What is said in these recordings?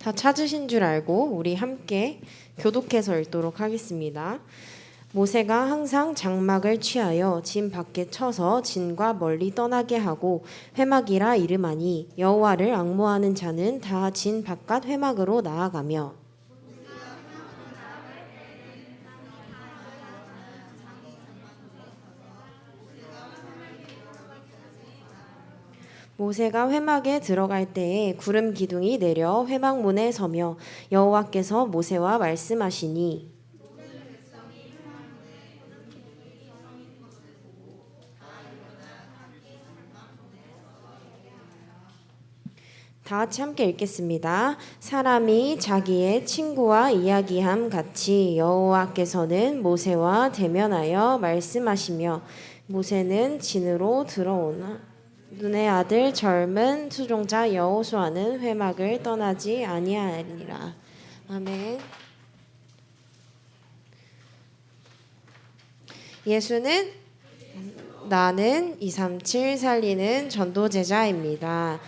다 찾으신 줄 알고 우리 함께 교독해서 읽도록 하겠습니다. 모세가 항상 장막을 취하여 진 밖에 쳐서 진과 멀리 떠나게 하고 회막이라 이름하니 여호와를 앙모하는 자는 다 진 바깥 회막으로 나아가며 모세가 회막에 들어갈 때에 구름 기둥이 내려 회막 문에 서며 여호와께서 모세와 말씀하시니 다 같이 함께 읽겠습니다. 사람이 자기의 친구와 이야기함 같이 여호와께서는 모세와 대면하여 말씀하시며 모세는 진으로 들어오나 눈의 아들 젊은 수종자 여호수아는 회막을 떠나지 아니하리라. 아멘. 예수는 나는 237 살리는 전도제자입니다.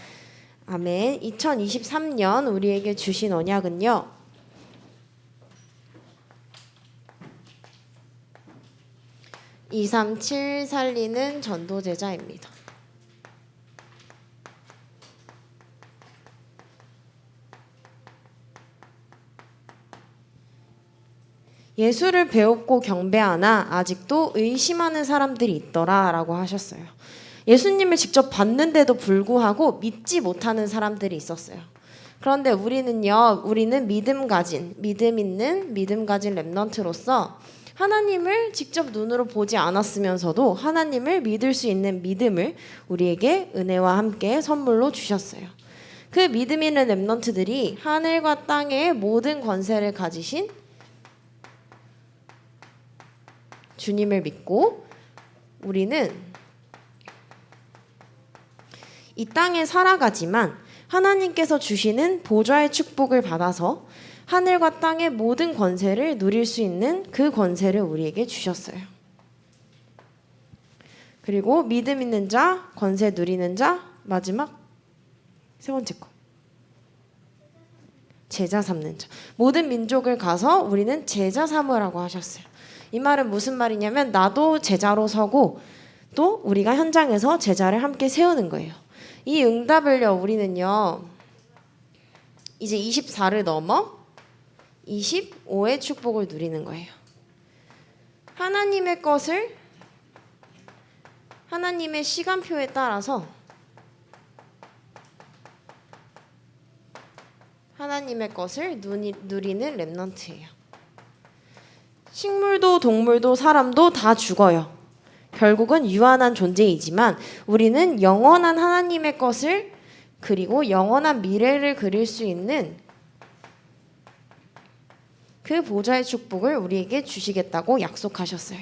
아멘. 2023년 우리에게 주신 언약은요. (237) 살리는 전도제자입니다. 예수를 배웠고 경배하나 아직도 의심하는 사람들이 있더라 라고 하셨어요. 예수님을 직접 봤는데도 불구하고 믿지 못하는 사람들이 있었어요. 그런데 우리는 믿음 가진 렘넌트로서 하나님을 직접 눈으로 보지 않았으면서도 하나님을 믿을 수 있는 믿음을 우리에게 은혜와 함께 선물로 주셨어요. 그 믿음 있는 렘넌트들이 하늘과 땅의 모든 권세를 가지신 주님을 믿고 우리는 이 땅에 살아가지만 하나님께서 주시는 보좌의 축복을 받아서 하늘과 땅의 모든 권세를 누릴 수 있는 그 권세를 우리에게 주셨어요. 그리고 믿음 있는 자, 권세 누리는 자, 마지막 세 번째 거. 제자 삼는 자. 모든 민족을 가서 우리는 제자 삼으라고 하셨어요. 이 말은 무슨 말이냐면 나도 제자로 서고 또 우리가 현장에서 제자를 함께 세우는 거예요. 이 응답을요 우리는요 이제 24를 넘어 25의 축복을 누리는 거예요. 하나님의 것을 하나님의 시간표에 따라서 하나님의 것을 누리는 렘넌트예요. 식물도 동물도 사람도 다 죽어요. 결국은 유한한 존재이지만 우리는 영원한 하나님의 것을 그리고 영원한 미래를 그릴 수 있는 그 보좌의 축복을 우리에게 주시겠다고 약속하셨어요.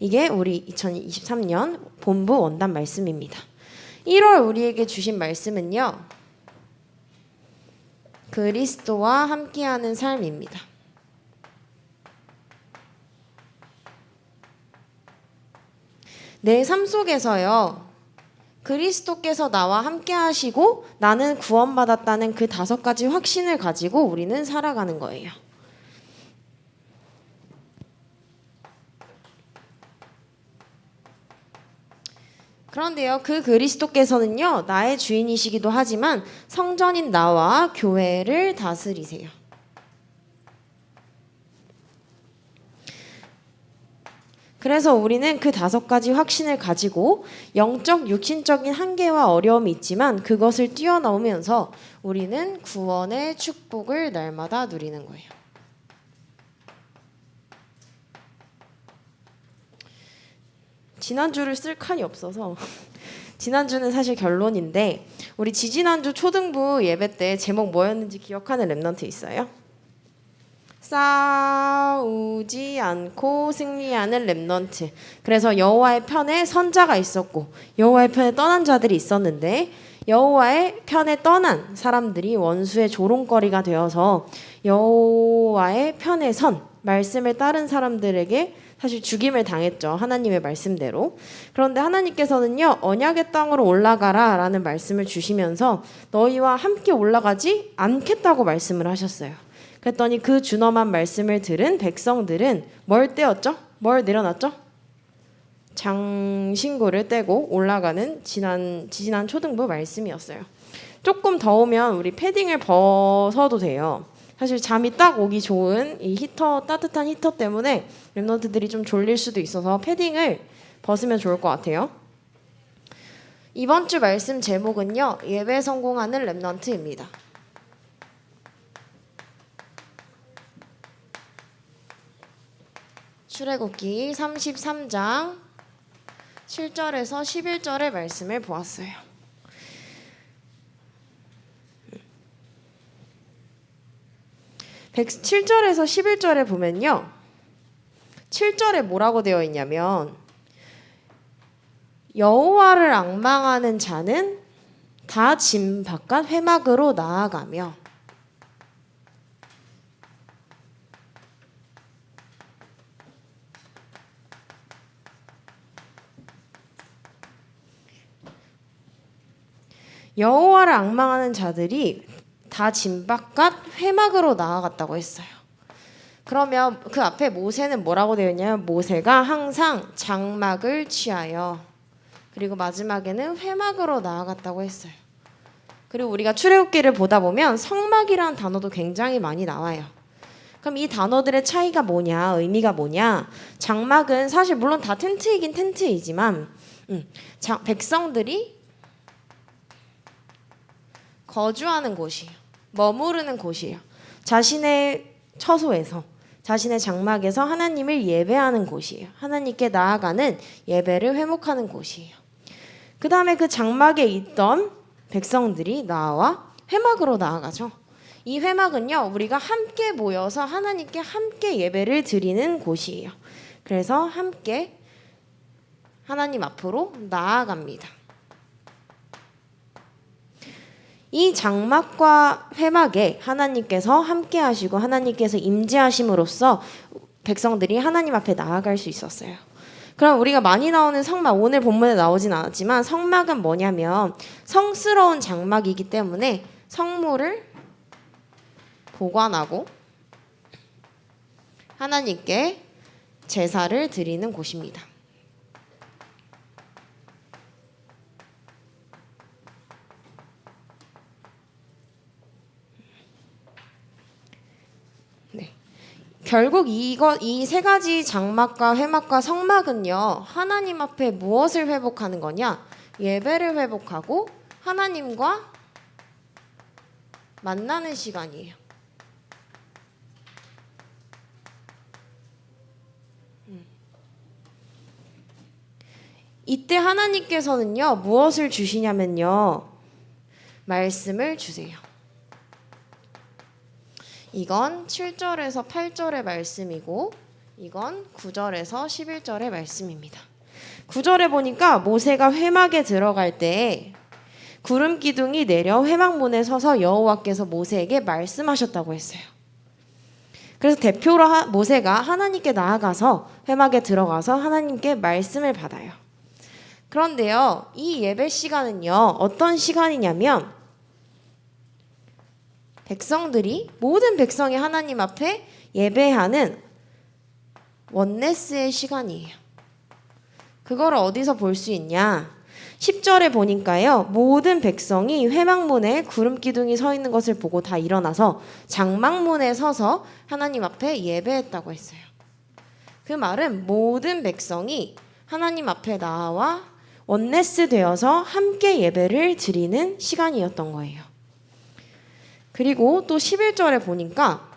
이게 우리 2023년 본부 원단 말씀입니다. 1월 우리에게 주신 말씀은요. 그리스도와 함께하는 삶입니다. 내 삶 속에서요. 그리스도께서 나와 함께 하시고 나는 구원받았다는 그 5가지 확신을 가지고 우리는 살아가는 거예요. 그런데요. 그 그리스도께서는요. 나의 주인이시기도 하지만 성전인 나와 교회를 다스리세요. 그래서 우리는 그 5가지 확신을 가지고 영적, 육신적인 한계와 어려움이 있지만 그것을 뛰어넘으면서 우리는 구원의 축복을 날마다 누리는 거예요. 지난주를 쓸 칸이 없어서 지난주는 사실 결론인데 우리 지지난주 초등부 예배 때 제목 뭐였는지 기억하는 렘넌트 있어요? 싸우지 않고 승리하는 렘넌트. 그래서 여호와의 편에 선자가 있었고 여호와의 편에 떠난 자들이 있었는데 여호와의 편에 떠난 사람들이 원수의 조롱거리가 되어서 여호와의 편에 선 말씀을 따른 사람들에게 사실 죽임을 당했죠. 하나님의 말씀대로. 그런데 하나님께서는요. 언약의 땅으로 올라가라 라는 말씀을 주시면서 너희와 함께 올라가지 않겠다고 말씀을 하셨어요. 그랬더니 그 준엄한 말씀을 들은 백성들은 뭘 떼었죠? 뭘 내려놨죠? 장신구를 떼고 올라가는 지난 초등부 말씀이었어요. 조금 더우면 우리 패딩을 벗어도 돼요. 사실 잠이 딱 오기 좋은 이 따뜻한 히터 때문에 렘넌트들이 좀 졸릴 수도 있어서 패딩을 벗으면 좋을 것 같아요. 이번 주 말씀 제목은요. 예배 성공하는 렘넌트입니다. 출애굽기 33장 7절에서 11절의 말씀을 보았어요. 7절에서 11절에 보면요. 7절에 뭐라고 되어 있냐면 여호와를 앙망하는 자는 다 짐 바깥 회막으로 나아가며 여호와를 앙망하는 자들이 다 짐 바깥 회막으로 나아갔다고 했어요. 그러면 그 앞에 모세는 뭐라고 되어 있냐면 모세가 항상 장막을 취하여 그리고 마지막에는 회막으로 나아갔다고 했어요. 그리고 우리가 출애굽기를 보다 보면 성막이라는 단어도 굉장히 많이 나와요. 그럼 이 단어들의 차이가 뭐냐, 의미가 뭐냐? 장막은 사실 물론 다 텐트이긴 텐트이지만 백성들이 거주하는 곳이에요. 머무르는 곳이에요. 자신의 처소에서 자신의 장막에서 하나님을 예배하는 곳이에요. 하나님께 나아가는 예배를 회목하는 곳이에요. 그 다음에 그 장막에 있던 백성들이 나와 회막으로 나아가죠. 이 회막은요. 우리가 함께 모여서 하나님께 함께 예배를 드리는 곳이에요. 그래서 함께 하나님 앞으로 나아갑니다. 이 장막과 회막에 하나님께서 함께 하시고 하나님께서 임재하심으로써 백성들이 하나님 앞에 나아갈 수 있었어요. 그럼 우리가 많이 나오는 성막, 오늘 본문에 나오진 않았지만 성막은 뭐냐면 성스러운 장막이기 때문에 성물을 보관하고 하나님께 제사를 드리는 곳입니다. 결국 이 세 가지 장막과 회막과 성막은요. 하나님 앞에 무엇을 회복하는 거냐? 예배를 회복하고 하나님과 만나는 시간이에요. 이때 하나님께서는요. 무엇을 주시냐면요. 말씀을 주세요. 이건 7절에서 8절의 말씀이고 이건 9절에서 11절의 말씀입니다. 9절에 보니까 모세가 회막에 들어갈 때 구름 기둥이 내려 회막문에 서서 여호와께서 모세에게 말씀하셨다고 했어요. 그래서 대표로 모세가 하나님께 나아가서 회막에 들어가서 하나님께 말씀을 받아요. 그런데요. 이 예배 시간은요. 어떤 시간이냐면 모든 백성이 하나님 앞에 예배하는 원네스의 시간이에요. 그걸 어디서 볼 수 있냐? 10절에 보니까요. 모든 백성이 회막문에 구름 기둥이 서 있는 것을 보고 다 일어나서 장막문에 서서 하나님 앞에 예배했다고 했어요. 그 말은 모든 백성이 하나님 앞에 나와 원네스 되어서 함께 예배를 드리는 시간이었던 거예요. 그리고 또 11절에 보니까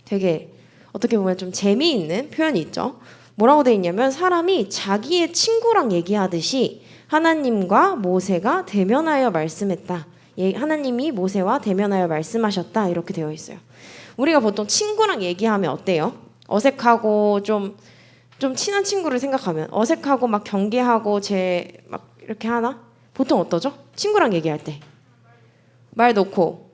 되게 어떻게 보면 좀 재미있는 표현이 있죠. 뭐라고 돼 있냐면 사람이 자기의 친구랑 얘기하듯이 하나님과 모세가 대면하여 말씀했다. 하나님이 모세와 대면하여 말씀하셨다. 이렇게 되어 있어요. 우리가 보통 친구랑 얘기하면 어때요? 어색하고 좀 친한 친구를 생각하면 어색하고 막 경계하고 막 이렇게 하나? 보통 어떠죠? 친구랑 얘기할 때 말 놓고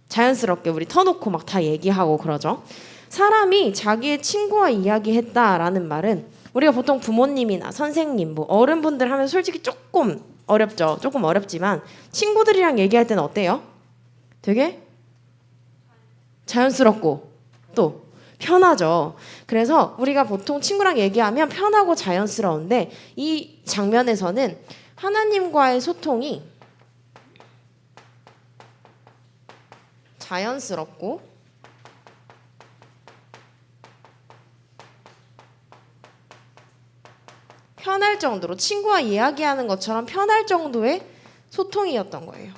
자연스럽게 우리 터놓고 막 다 얘기하고 그러죠. 사람이 자기의 친구와 이야기했다라는 말은 우리가 보통 부모님이나 선생님, 뭐 어른분들 하면 솔직히 조금 어렵죠. 조금 어렵지만 친구들이랑 얘기할 때는 어때요? 되게 자연스럽고 또 편하죠. 그래서 우리가 보통 친구랑 얘기하면 편하고 자연스러운데 이 장면에서는 하나님과의 소통이 자연스럽고 편할 정도로 친구와 이야기하는 것처럼 편할 정도의 소통이었던 거예요.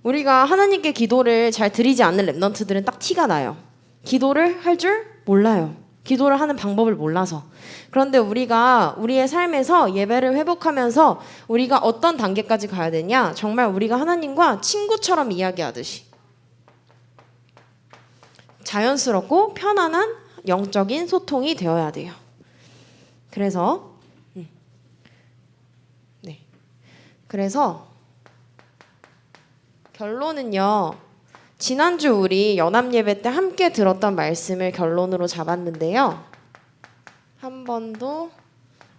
우리가 하나님께 기도를 잘 드리지 않는 랩넌트들은 딱 티가 나요. 기도를 할 줄 몰라요. 기도를 하는 방법을 몰라서. 그런데 우리가 우리의 삶에서 예배를 회복하면서 우리가 어떤 단계까지 가야 되냐? 정말 우리가 하나님과 친구처럼 이야기하듯이 자연스럽고 편안한 영적인 소통이 되어야 돼요. 그래서 결론은요. 지난주 우리 연합예배 때 함께 들었던 말씀을 결론으로 잡았는데요. 한 번도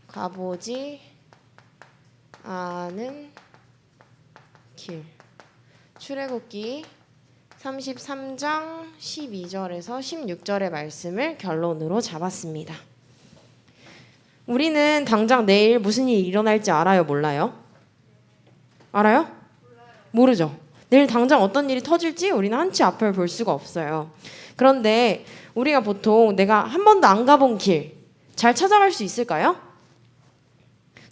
가보지 않은 길. 출애굽기 33장 12절에서 16절의 말씀을 결론으로 잡았습니다. 우리는 당장 내일 무슨 일이 일어날지 알아요? 몰라요? 알아요? 모르죠. 내일 당장 어떤 일이 터질지 우리는 한치 앞을 볼 수가 없어요. 그런데 우리가 보통 내가 한 번도 안 가본 길 잘 찾아갈 수 있을까요?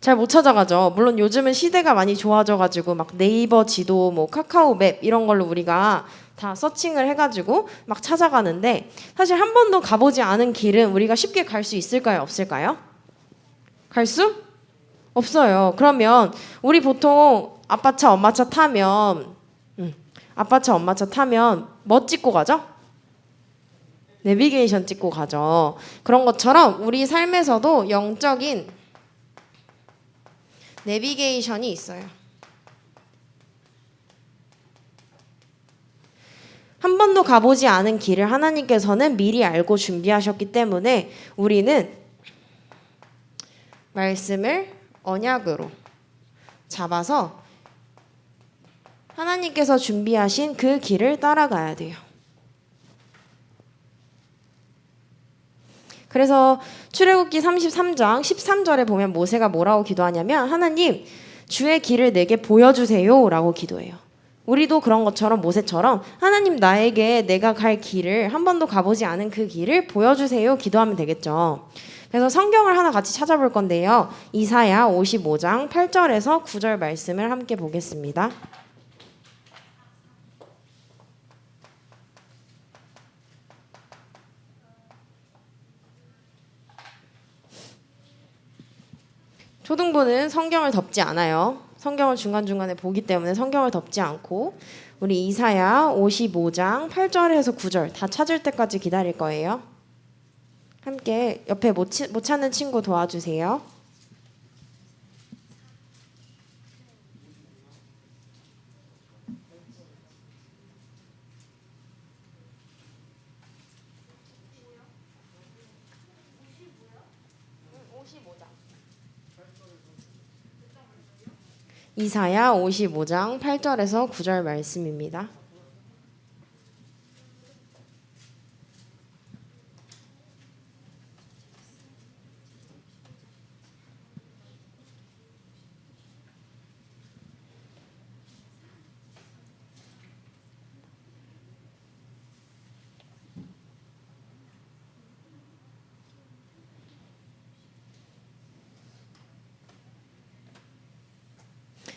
잘 못 찾아가죠. 물론 요즘은 시대가 많이 좋아져가지고 막 네이버 지도, 뭐 카카오 맵 이런 걸로 우리가 다 서칭을 해가지고 막 찾아가는데 사실 한 번도 가보지 않은 길은 우리가 쉽게 갈 수 있을까요? 없을까요? 갈 수 없어요. 그러면 우리 보통 아빠 차, 엄마 차 타면 아빠 차, 엄마 차 타면 뭐 찍고 가죠? 내비게이션 찍고 가죠. 그런 것처럼 우리 삶에서도 영적인 내비게이션이 있어요. 한 번도 가보지 않은 길을 하나님께서는 미리 알고 준비하셨기 때문에 우리는 말씀을 언약으로 잡아서 하나님께서 준비하신 그 길을 따라가야 돼요. 그래서 출애굽기 33장 13절에 보면 모세가 뭐라고 기도하냐면 하나님 주의 길을 내게 보여주세요 라고 기도해요. 우리도 그런 것처럼 모세처럼 하나님 나에게 내가 갈 길을 한 번도 가보지 않은 그 길을 보여주세요 기도하면 되겠죠. 그래서 성경을 하나 같이 찾아볼 건데요. 이사야 55장 8절에서 9절 말씀을 함께 보겠습니다. 초등부는 성경을 덮지 않아요. 성경을 중간중간에 보기 때문에 성경을 덮지 않고 우리 이사야 55장 8절에서 9절 다 찾을 때까지 기다릴 거예요. 함께 옆에 못 찾는 친구 도와주세요. 이사야 55장 8절에서 9절 말씀입니다.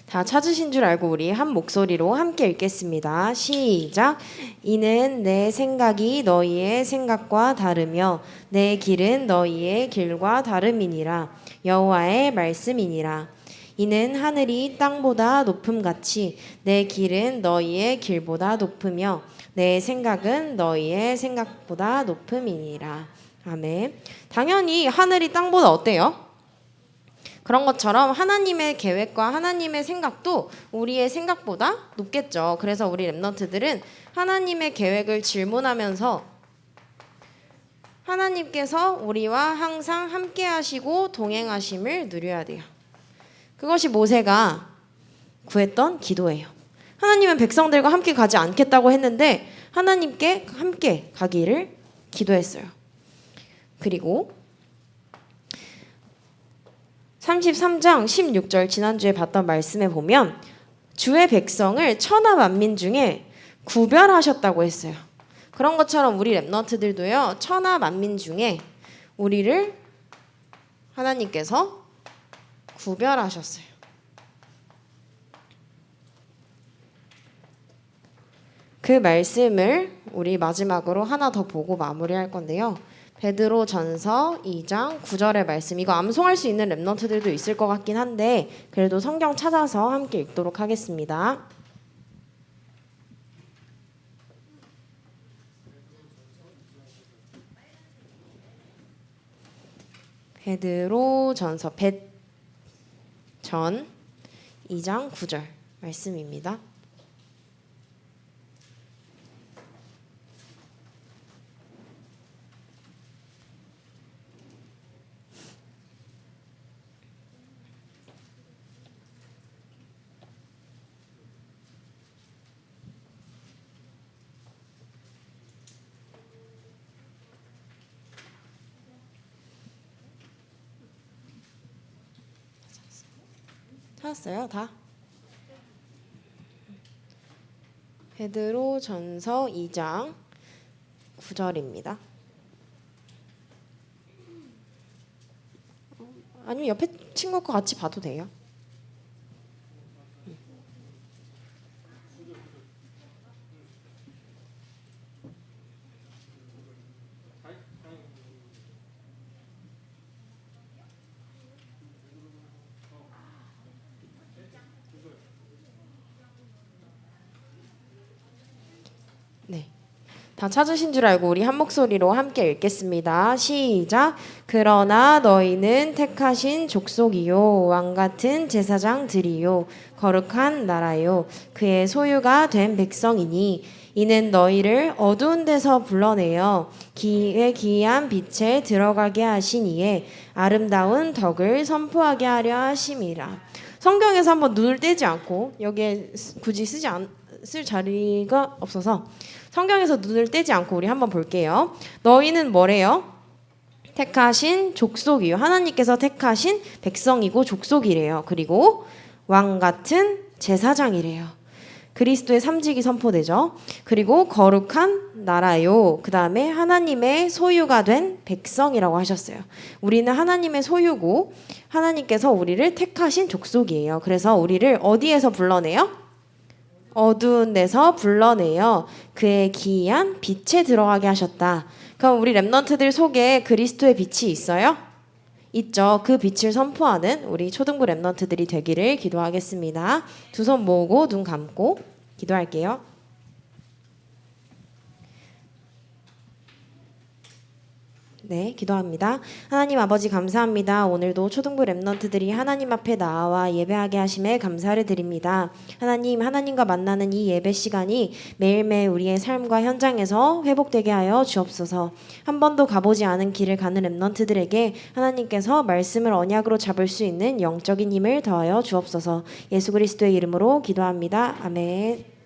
다 찾으신 줄 알고 우리 한 목소리로 함께 읽겠습니다. 시작. 이는 내 생각이 너희의 생각과 다르며 내 길은 너희의 길과 다름이니라. 여호와의 말씀이니라. 이는 하늘이 땅보다 높음같이 내 길은 너희의 길보다 높으며 내 생각은 너희의 생각보다 높음이니라. 아멘. 당연히 하늘이 땅보다 어때요? 그런 것처럼 하나님의 계획과 하나님의 생각도 우리의 생각보다 높겠죠. 그래서 우리 렘넌트들은 하나님의 계획을 질문하면서 하나님께서 우리와 항상 함께 하시고 동행하심을 누려야 돼요. 그것이 모세가 구했던 기도예요. 하나님은 백성들과 함께 가지 않겠다고 했는데 하나님께 함께 가기를 기도했어요. 그리고 33장 16절 지난주에 봤던 말씀에 보면 주의 백성을 천하 만민 중에 구별하셨다고 했어요. 그런 것처럼 우리 렘넌트들도요. 천하 만민 중에 우리를 하나님께서 구별하셨어요. 그 말씀을 우리 마지막으로 하나 더 보고 마무리할 건데요. 베드로전서 2장 9절의 말씀, 이거 암송할 수 있는 렘넌트들도 있을 것 같긴 한데 그래도 성경 찾아서 함께 읽도록 하겠습니다. 베드로전서 전 2장 9절 말씀입니다. 찾았어요? 다? 베드로전서 2장 9절입니다. 아니면 옆에 친구 거 같이 봐도 돼요. 네. 다 찾으신 줄 알고 우리 한 목소리로 함께 읽겠습니다. 시작. 그러나 너희는 택하신 족속이요 왕같은 제사장들이요 거룩한 나라요 그의 소유가 된 백성이니 이는 너희를 어두운 데서 불러내어 그의 기이한 빛에 들어가게 하신 이에 아름다운 덕을 선포하게 하려 하심이라. 성경에서 한번 눈을 떼지 않고 여기에 굳이 쓸 자리가 없어서 성경에서 눈을 떼지 않고 우리 한번 볼게요. 너희는 뭐래요? 택하신 족속이요. 하나님께서 택하신 백성이고 족속이래요. 그리고 왕같은 제사장이래요. 그리스도의 삼직이 선포되죠. 그리고 거룩한 나라요. 그 다음에 하나님의 소유가 된 백성이라고 하셨어요. 우리는 하나님의 소유고 하나님께서 우리를 택하신 족속이에요. 그래서 우리를 어디에서 불러내요? 어두운 데서 불러내어 그의 기이한 빛에 들어가게 하셨다. 그럼 우리 렘넌트들 속에 그리스도의 빛이 있어요? 있죠. 그 빛을 선포하는 우리 초등부 렘넌트들이 되기를 기도하겠습니다. 두 손 모으고 눈 감고 기도할게요. 네, 기도합니다. 하나님 아버지 감사합니다. 오늘도 초등부 렘넌트들이 하나님 앞에 나와 예배하게 하심에 감사를 드립니다. 하나님, 하나님과 만나는 이 예배 시간이 매일매일 우리의 삶과 현장에서 회복되게 하여 주옵소서. 한 번도 가보지 않은 길을 가는 렘넌트들에게 하나님께서 말씀을 언약으로 잡을 수 있는 영적인 힘을 더하여 주옵소서. 예수 그리스도의 이름으로 기도합니다. 아멘.